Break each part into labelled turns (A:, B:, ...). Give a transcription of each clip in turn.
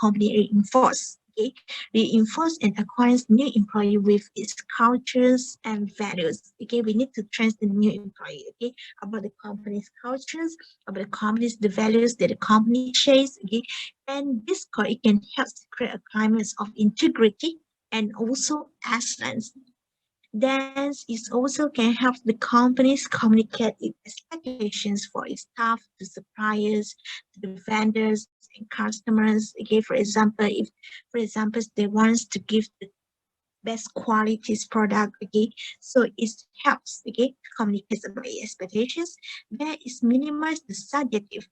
A: company reinforce. Okay, reinforce and acquires new employee with its cultures and values. Okay, we need to train the new employee. Okay, about the company's cultures, about the company's the values that the company shares. Okay, and this it can help to create a climate of integrity and also excellence. Then it also can help the companies communicate its expectations for its staff, to suppliers, to the vendors and customers. Okay, for example, they want to give the best quality product. Okay, so it helps. Okay, to communicate about expectations. That is minimize the subjective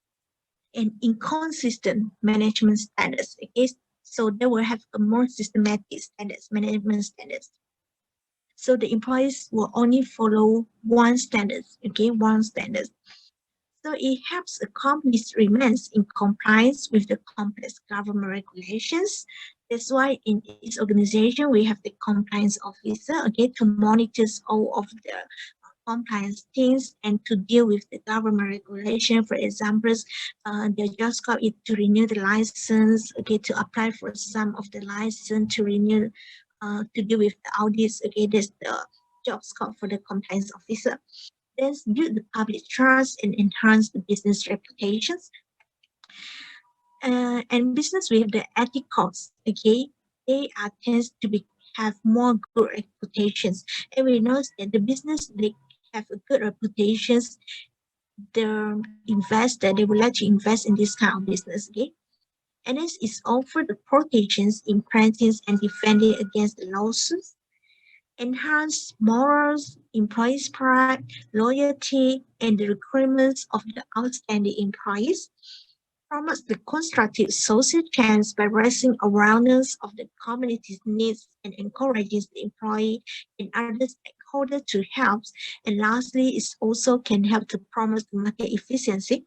A: and inconsistent management standards. Okay, so they will have a more systematic standards, management standards. So the employees will only follow one standard, okay, one standard. So it helps a company remains in compliance with the complex government regulations. That's why in each organization we have the compliance officer, okay, to monitor all of the compliance things and to deal with the government regulation. For example, their job scope is to renew the license, okay, to apply for some of the license, to renew, to deal with the audits. Okay, that's the job scope for the compliance officer. Then build the public trust and enhance the business reputations. And business with the ethicals, okay, they are tends to be have more good reputations. And we know that the business they have a good reputations. The investor they would like to invest in this kind of business, okay. And this is offer the protections in practice and defending against the lawsuits, enhance morals, employees' pride, loyalty, and the requirements of the outstanding employees, promotes the constructive social change by raising awareness of the community's needs and encourages the employee and other stakeholders to help. And lastly, it also can help to promote market efficiency,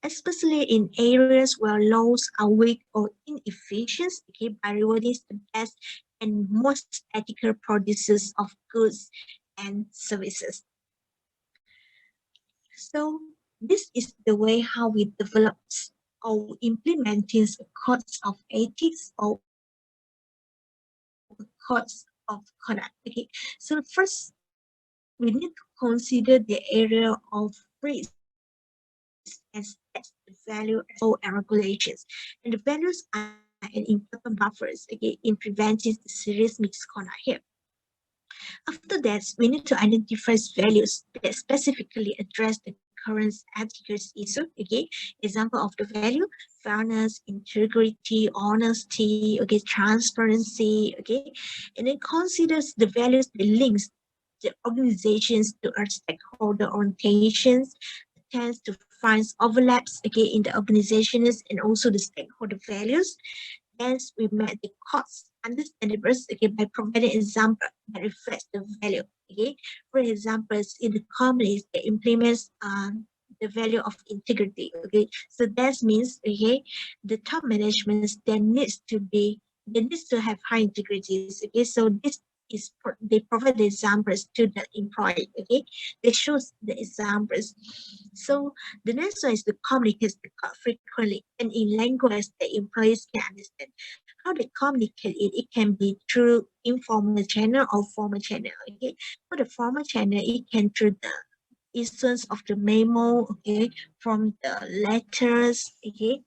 A: especially in areas where laws are weak or inefficient, okay, by rewarding the best and most ethical producers of goods and services. So this is the way how we develop or implementing a code of ethics or code of conduct. Okay, so first we need to consider the area of risk and set the value and regulations. And the values are an important buffers, okay, in preventing the serious misconduct here. After that, we need to identify values that specifically address the current ethical issue. Okay, example of the value: fairness, integrity, honesty, okay, transparency. Okay, and it considers the values that links the organizations to our stakeholder orientations, tends to find overlaps, okay, in the organizations and also the stakeholder values. Hence, we met the cost understandable, okay, by providing example that reflects the value. Okay, for example, in the companies that implements the value of integrity. Okay, so that means, okay, the top management there needs to have high integrities. Okay, so this is they provide the examples to the employee. Okay, they shows the examples. So the next one is to communicate the code frequently and in language that employees can understand. How they communicate it, it can be through informal channel or formal channel. Okay, for the formal channel, it can through the essence of the memo, okay, from the letters, okay,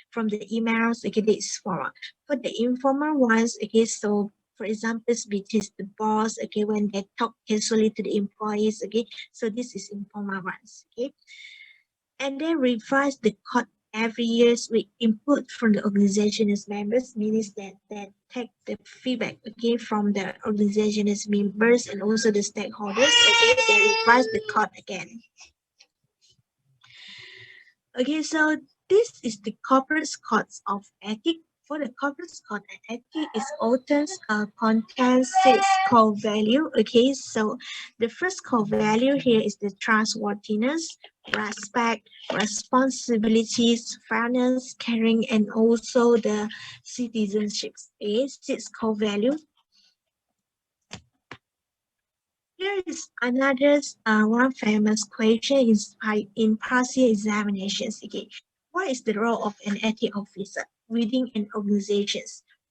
A: from the emails, okay, this is formal. For the informal ones, okay, so for example, between the boss, okay, when they talk casually to the employees, okay, so this is informal ones, okay. And then revise the code every year with input from the organization as members, means that take the feedback, okay, from the organization as members and also the stakeholders, okay, they revise the code again. Okay, so this is the corporate codes of ethics. For the corporate code of ethics is often contains 6 core value. Okay, so the first core value here is the trustworthiness, respect, responsibilities, fairness, caring, and also the citizenship. Okay, 6 core values. Here is another one famous question in partial examinations. Okay, what is the role of an ethics officer? within an organization.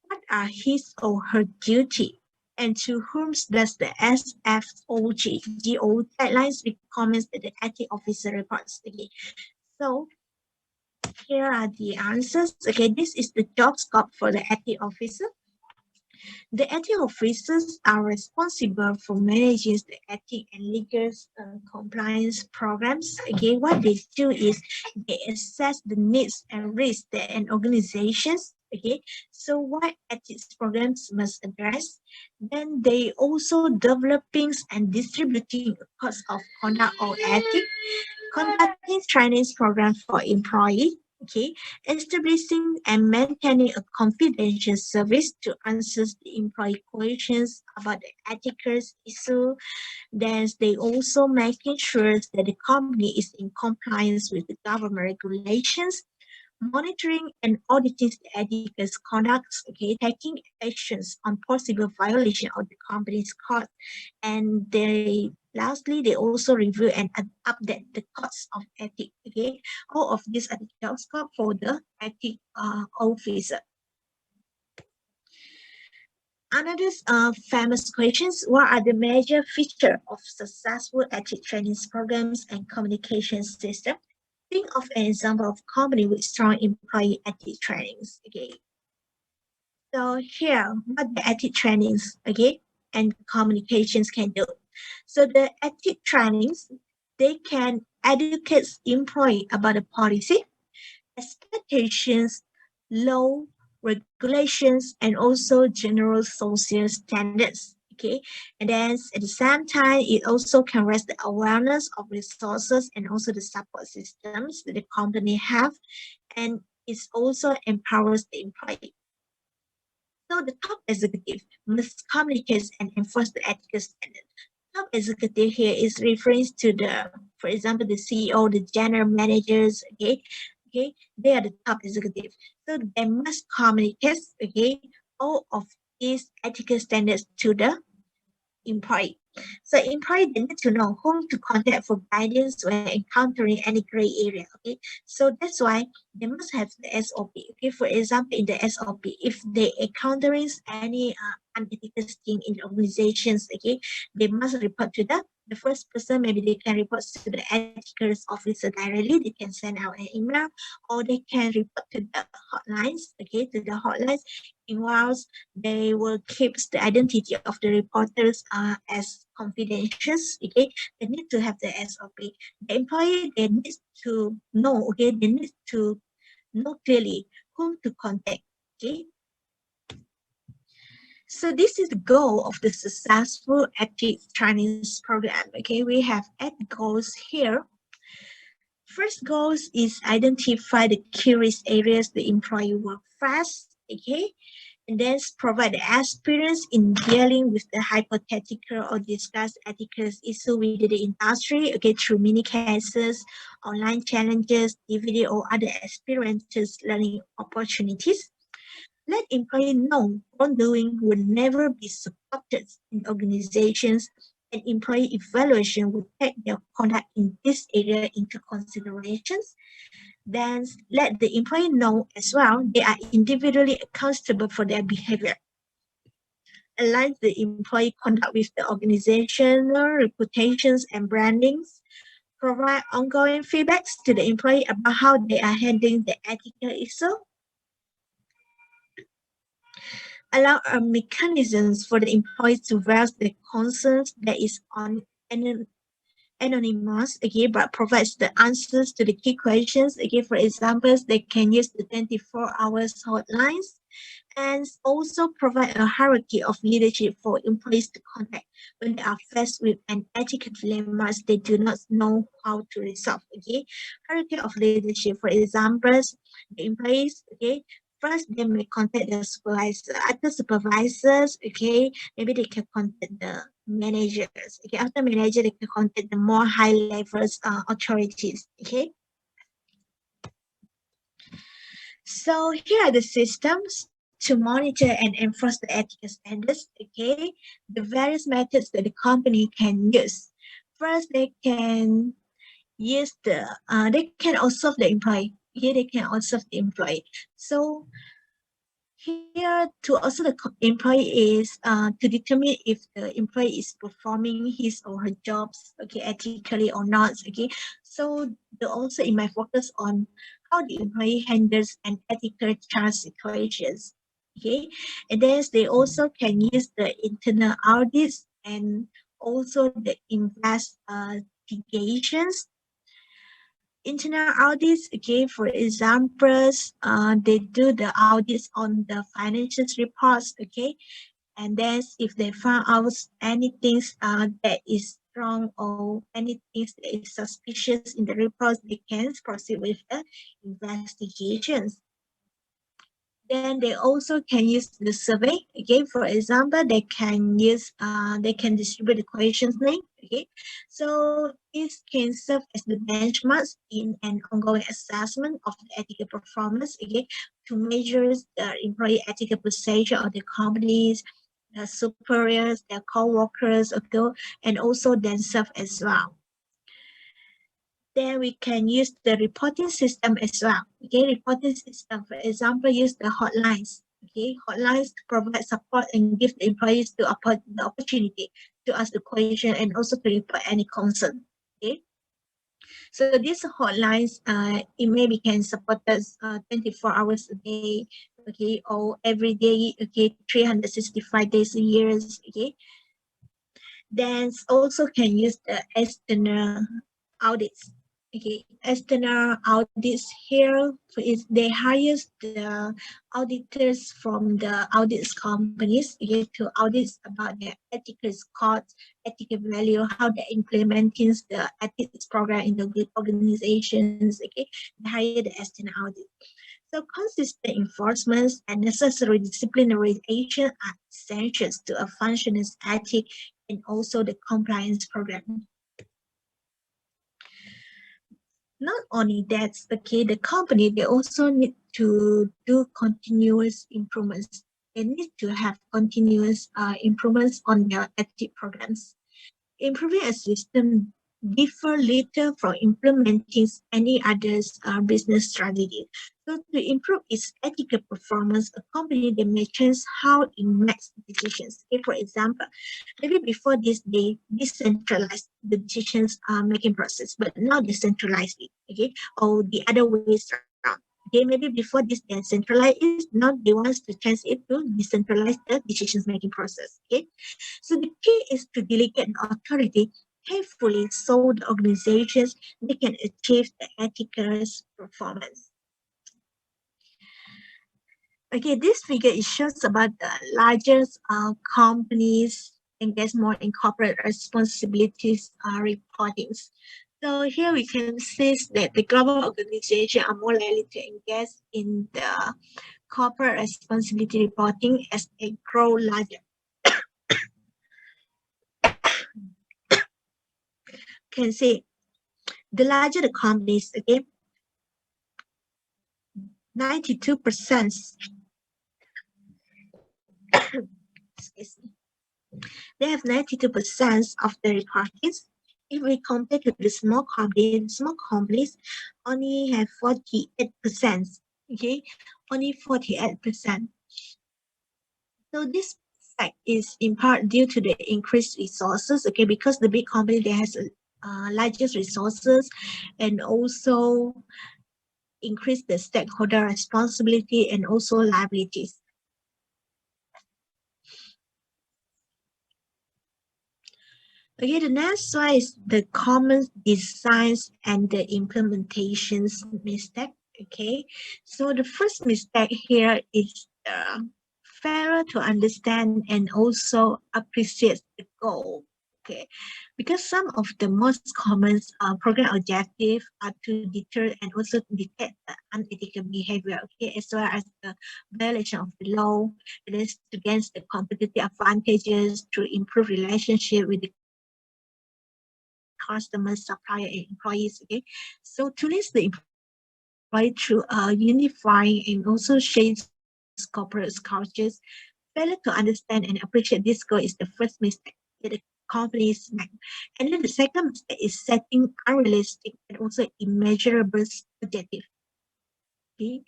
A: What are his or her duty? And to whom does the SFOGO guidelines recommend that the ethics officer reports? Okay, so here are the answers. Okay, this is the job scope for the ethics officer. The ethics officers are responsible for managing the ethics and legal compliance programs. Again, what they do is they assess the needs and risks that an organizations. Okay, so what ethics programs must address. Then they also developing and distributing a course of conduct or ethics, conducting training programs for employees, okay, establishing and maintaining a confidential service to answer the employee questions about the ethical issue. Then they also making sure that the company is in compliance with the government regulations, monitoring and auditing the ethical conduct, okay, taking actions on possible violation of the company's code, and they lastly they also review and update the codes of ethics. Okay, all of these are the job scope for the ethics officer. Another famous questions: what are the major features of successful ethics training programs and communication system? Think of an example of company with strong employee ethics trainings. Okay, so here, what the ethics trainings, okay, and communications can do. So the ethics trainings, they can educate employee about the policy, expectations, law, regulations, and also general social standards. Okay, and then at the same time, it also can raise the awareness of resources and also the support systems that the company have, and it also empowers the employee. So the top executive must communicate and enforce the ethical standard. Top executive here is referring to the, for example, the CEO, the general managers, okay, they are the top executive. So they must communicate, okay, all of these ethical standards to the employee. So employee they need to know whom to contact for guidance when encountering any gray area. Okay, so that's why they must have the SOP. Okay, for example, in the SOP, if they encountering any unethical thing in organizations, okay, they must report to the first person. Maybe they can report to the ethical officer directly. They can send out an email, or they can report to the hotlines. Okay, to the hotlines. Meanwhile, they will keep the identity of the reporters as confidential. Okay, they need to have the SOP. The employee they need to know. Okay, they need to know clearly whom to contact. Okay. So this is the goal of the successful ethics training program. Okay, we have 8 goals here. First goal is identify the curious areas the employee work fast. Okay, and then provide the experience in dealing with the hypothetical or discuss ethical issue within the industry, okay, through mini cases, online challenges, DVD or other experiences, learning opportunities. Let employees know wrongdoing will never be supported in organizations, and employee evaluation will take their conduct in this area into considerations. Then let the employee know as well they are individually accountable for their behavior. Align the employee conduct with the organizational reputations and brandings. Provide ongoing feedbacks to the employee about how they are handling the ethical issue. Allow mechanisms for the employees to voice their concerns that is on anonymous, okay, but provides the answers to the key questions. Okay, for examples, they can use the 24 hours hotlines, and also provide a hierarchy of leadership for employees to contact when they are faced with an ethical dilemmas they do not know how to resolve. Okay, hierarchy of leadership, for examples, the employees, okay, first they may contact the supervisor, after supervisors, okay, maybe they can contact the managers. Okay, after manager they can contact the more high levels authorities. Okay, so here are the systems to monitor and enforce the ethical standards. Okay, the various methods that the company can use. First, they can use they can observe the employee. Here they can observe the employee. So here to also the employee is to determine if the employee is performing his or her jobs okay ethically or not. Okay, so they also it might focus on how the employee handles an ethical charge situations. Okay, and then they also can use the internal audits and also the investigations. Internal audits, okay, for examples, they do the audits on the financial reports, okay, and then if they found out anything that is wrong or anything that is suspicious in the reports, they can proceed with the investigations. Then they also can use the survey. Okay, for example, they can distribute the questions link. Okay, so this can serve as the benchmarks in an ongoing assessment of the ethical performance. Okay, to measure the employee ethical position of the companies, the superiors, their co-workers, okay, and also themselves as well. Then we can use the reporting system as well. Okay, reporting system, for example, use the hotlines. Okay, hotlines to provide support and give the employees the opportunity to ask the question and also to report any concern. Okay, so these hotlines, it maybe can support us 24 hours a day, okay, or every day, okay, 365 days a year, okay. Then also can use the external audits. Okay, external audits here is they hire the auditors from the audits companies okay, to audit about their ethical scores, ethical value, how they're implementing the ethics program in the good organizations. Okay, they hire the external audit. So consistent enforcements and necessary disciplinary action are essentials to a functioning ethic and also the compliance program. Not only that, okay, the company, they also need to do continuous improvements. They need to have continuous improvements on their ethic programs. Improving a system differ little from implementing any other business strategy. So to improve its ethical performance, a company they may change how it makes decisions. Okay, for example, maybe before this they decentralized the decisions making process, but now they centralize it. Okay, or the other ways around. Okay, maybe before this they centralize it, now they want to change it to decentralize the decisions making process. Okay, so the key is to delegate the authority carefully so the organizations they can achieve the ethical performance. Okay, this figure it shows about the largest companies engage more in corporate responsibilities reportings. So here we can see that the global organizations are more likely to engage in the corporate responsibility reporting as they grow larger. Can see the larger the companies, okay, 92%, excuse me, they have 92% of the reportings. If we compare to the small companies only have 48%, okay, only 48%. So this fact is in part due to the increased resources, okay, because the big company they has largest resources and also increase the stakeholder responsibility and also liabilities. Okay, the next one is the common designs and the implementations mistake. Okay, so the first mistake here is failure to understand and also appreciate the goal. Okay, because some of the most common program objectives are to deter and also detect the unethical behavior. Okay, as well as the violation of the law. It is to gain the competitive advantages to improve relationship with the customers, supplier, and employees. Okay, so to list the employee through unifying and also sharing corporate cultures, failure to understand and appreciate this goal is the first mistake that the companies make. And then the second mistake is setting unrealistic and also immeasurable objective. Okay,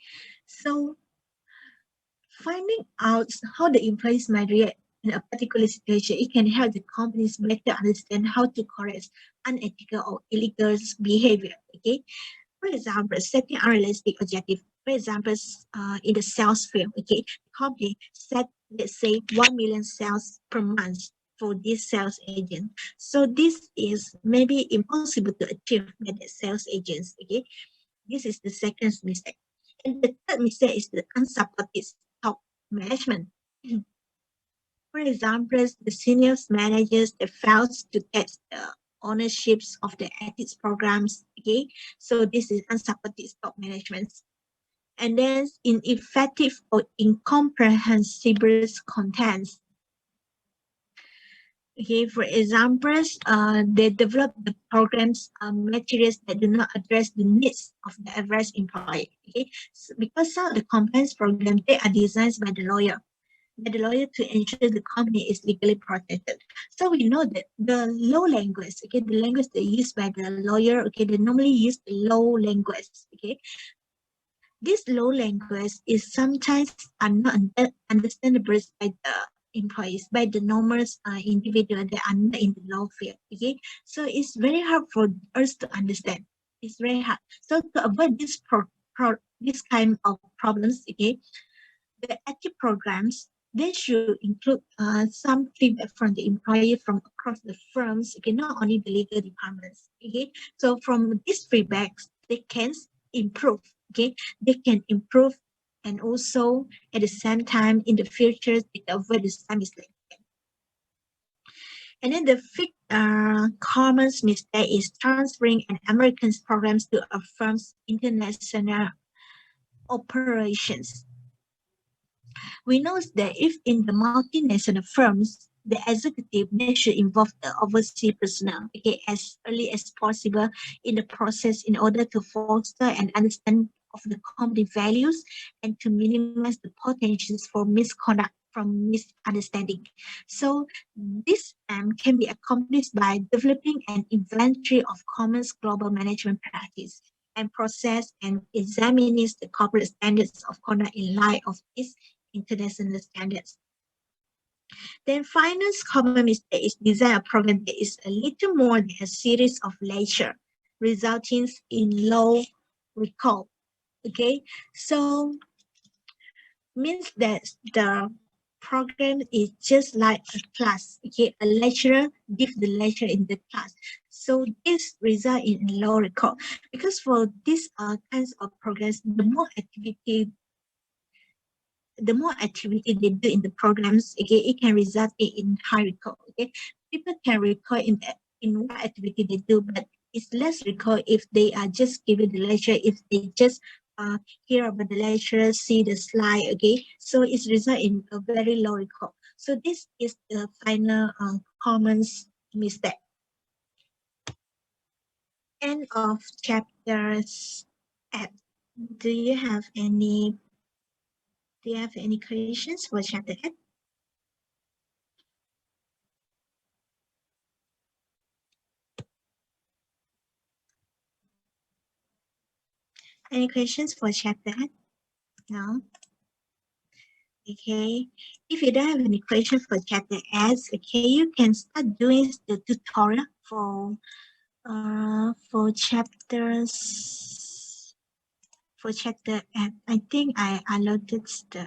A: so finding out how the employees might react in a particular situation, it can help the companies better understand how to correct unethical or illegal behavior. Okay, for example, setting unrealistic objective. For example, in the sales field, okay, the company set, let's say, 1 million sales per month for this sales agent. So this is maybe impossible to achieve by the sales agents. Okay, this is the second mistake. And the third mistake is the unsupported top management. For example, the senior managers that fails to get the ownerships of the ethics programs. Okay, so this is unsupported top management. And then ineffective or incomprehensible contents. Okay, for examples, they develop the programs materials that do not address the needs of the average employee. Okay, so because some of the compliance programs they are designed by the lawyer to ensure the company is legally protected. So we know that the law language, okay, the language they used by the lawyer, okay, they normally use the law language. Okay, this low language is sometimes are not understandable by the employees, by the normal individual that are not in the law field. Okay, so it's very hard for us to understand. It's very hard. So to avoid this kind of problems, okay, the active programs they should include some feedback from the employee from across the firms, okay, not only the legal departments. Okay, so from these feedbacks, they can improve. Okay, they can improve, and also at the same time in the future they avoid the same mistake. And then the fifth common mistake is transferring an American programs to a firm's international operations. We know that if in the multinational firms, the executive they should involve the overseas personnel, okay, as early as possible in the process in order to foster and understand of the company values and to minimize the potentials for misconduct from misunderstanding. So this can be accomplished by developing an inventory of common global management practice and process and examining the corporate standards of conduct in light of this international standards. Then finance common mistake is design a program that is a little more than a series of lecture, resulting in low recall. Okay, so means that the program is just like a class. Okay, a lecturer give the lecture in the class. So this result in low recall because for these kinds of programs, the more activity they do in the programs, okay, it can result in high recall. Okay, people can recall in what activity they do, but it's less recall if they are just giving the lecture, if they just hear about the lecture, see the slide. Okay, so it's result in a very low recall. So this is the final common mistake. End of chapters. At, do you have any? Do you have any questions for chapter 8? Any questions for chapter 8? No? Okay. If you don't have any questions for chapter 8, okay, you can start doing the tutorial for chapter 8. I think I allotted the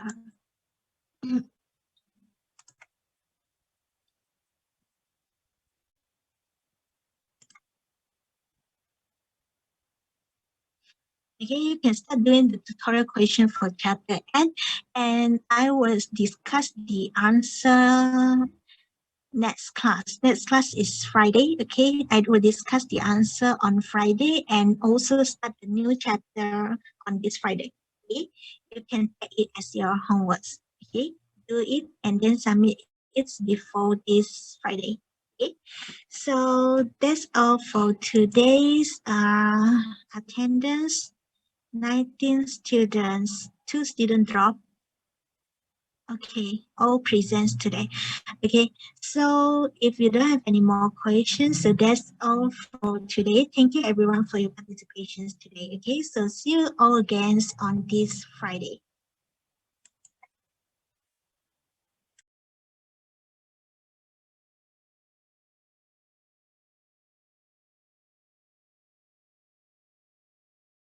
A: okay, you can start doing the tutorial question for chapter 8 and I will discuss the answer next class. Next class is Friday. Okay, I will discuss the answer on Friday and also start the new chapter on this Friday. Okay, you can take it as your homework. Okay, do it and then submit it before this Friday. Okay, so that's all for today's attendance. 19 students, 2 students drop. Okay, all presents today. Okay, so if you don't have any more questions, so that's all for today. Thank you everyone for your participations today. Okay, so see you all again on this Friday.